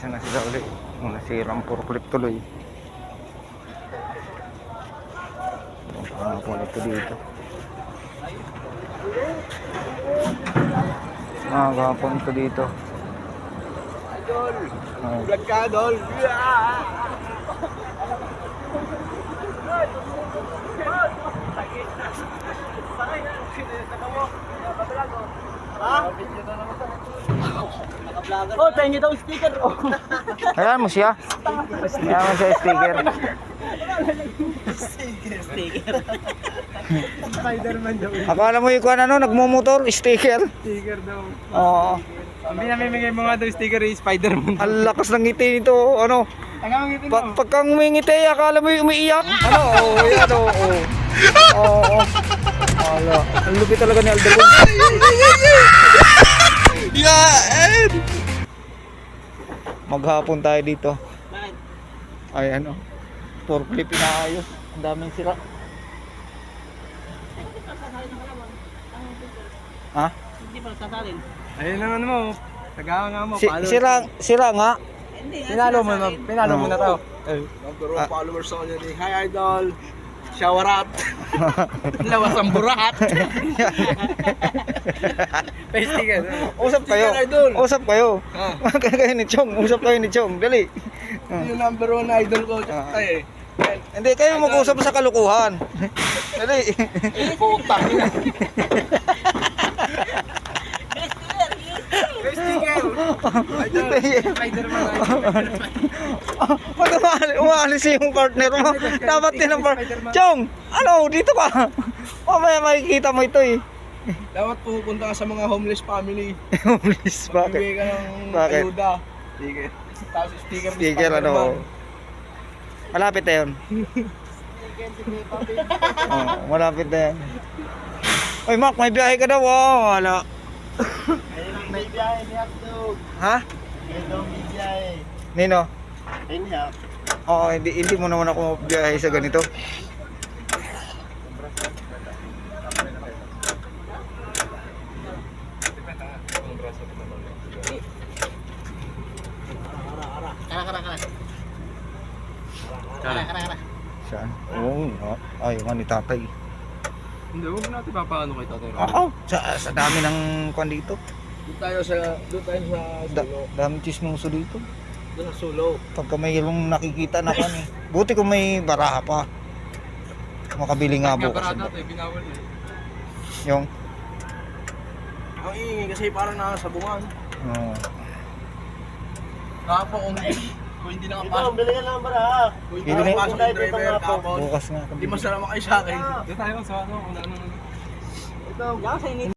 Isa na sila ulit. Nasirang puro clip tuloy. Parang po ito dito. Gapon ito dito. Idol! Vlog ka, Idol! Oh, thank you daw sticker. Oh. Ayan mo siya. Ayan mo siya sticker. Sticker. Spider-Man daw. Akala mo yung ano, nagmumotor, sticker. Sticker daw. Oo. Ang pinamimigay mo nga daw sticker ay Spider-Man. Ang lakas ng ngiti nito, ano. Ang ngiti mo. Pagkang umingiti, akala mo yung umiiyak. Ano, oo, yan, oo. Oo. Wala. Ang lupit talaga ni Aldebon. Yan! Maghapon tayo dito. Bakit? Ay, ano. Forklift inaayos. Ang daming sira. Ha? Hindi pa sasalin. Ayun ang ano mo. Tagahanga mo. Sira nga. Pinalo mo na to. Nagkaroon followers ako niya ni Hi Idol. Shower up. Lawas ang burat. Sticker. Usap kayo. Usap kayo. Kayo ni Chong. Usap kayo ni Chong. Dali. Yung number 1 idol ko. Ay, hindi kayo mag-usap sa kalukuhan. Dali. putang. Sticker. Spider-Man. Pag umalis yung partner mo, dapat din ang partner. Chong, ano, dito ka. Mamaya makikita mo ito eh. Dapat pupunta ka sa mga homeless family. Homeless, bakit? Bibigay ka ng Bakit? ayuda. Sige. Tapos sticker ni Sticker Spider-Man. ano. Malapit na yun. Oh, malapit na yan. Oy Mark, may biyahe ka daw. Oh, wala. May biyahe ni Abdog. Ha? May biyahe. Nino? Inhap. Oo, hindi mo naman ako biyahe sa ganito. Kara. Saan? Oo, ayaw nga ni tatay. Hindi, huwag natin papaano kay Tatay Ram. Oo, sa dami ng kwan dito. Doon tayo sa Sulo. Daming chismoso dito. Doon sa Sulo. Pagka mayroong nakikita na kwan eh. Buti kung may baraha pa. Makabili nga bukas. Binawal eh. Yung? Ang ingay kasi parang nakasabungan. Oo. Kapo kung hindi nakapasok. Bili ka ng baraha. Kung hindi Bili- nakapasok yung driver, kapo. Bukas nga. Hindi masarap kayo sa akin. Doon tayo sa ano. Ito.